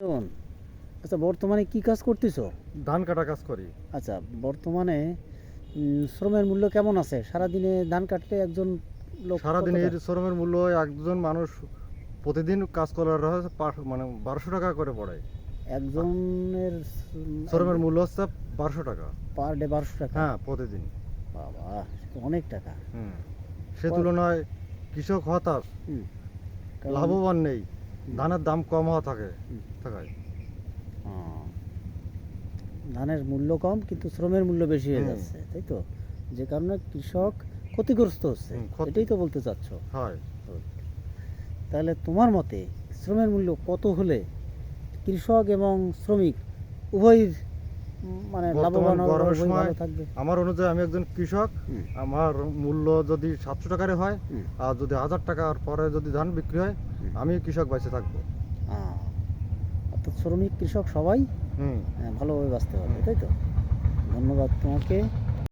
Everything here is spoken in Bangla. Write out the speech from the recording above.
শোন, আচ্ছা বর্তমানে কি কাজ করতেছো? ধান কাটা কাজ করি। আচ্ছা, বর্তমানে শ্রমের মূল্য কেমন আছে? সারাদিনে ধান কাটতে একজন লোক কত সারাদিনের টাকা? শ্রমের মূল্য একজন মানুষ প্রতিদিন কাজ করার হচ্ছে মানে 1200 টাকা করে পড়ে। একজনের শ্রমের মূল্য হচ্ছে 1200 টাকা। পার ডে 1200 টাকা? হ্যাঁ, প্রতিদিন। বাবা, সে তো অনেক টাকা। হুম। সে কয়- তুলনায় কৃষক হতাশ, হুম, কারণ লাভবান নেই। হুম, ধানের দাম কম হওয়া হুম, থাকায়। আহ, ধানের মূল্য কম কিন্তু শ্রমের মূল্য বেশি হয়ে হুম। যাচ্ছে, তাই তো? যে কারণে কৃষক ক্ষতিগ্রস্ত হচ্ছে, ক্ষতি এটাই তো বলতে চাচ্ছ? হয়। তাহলে তোমার মতে শ্রমের মূল্য কত হলে কৃষক এবং শ্রমিক উভয়ের মানে বর্তমান লাভবান হবে বা গরমের উভয় সময় ভালো থাকবে? আমার অনুযায়ী আমি একজন কৃষক। হুম, আমার মূল্য যদি 700 টাকারে হয়, হুম, আর যদি 1000 টাকার পরে যদি ধান বিক্রি হয়, হুম। আমি কৃষক বেঁচে থাকবো। আহ, অর্থাৎ শ্রমিক কৃষক সবাই হুম। ভালোভাবে বাঁচতে পারবে, হুম। তাই তো? ধন্যবাদ তোমাকে।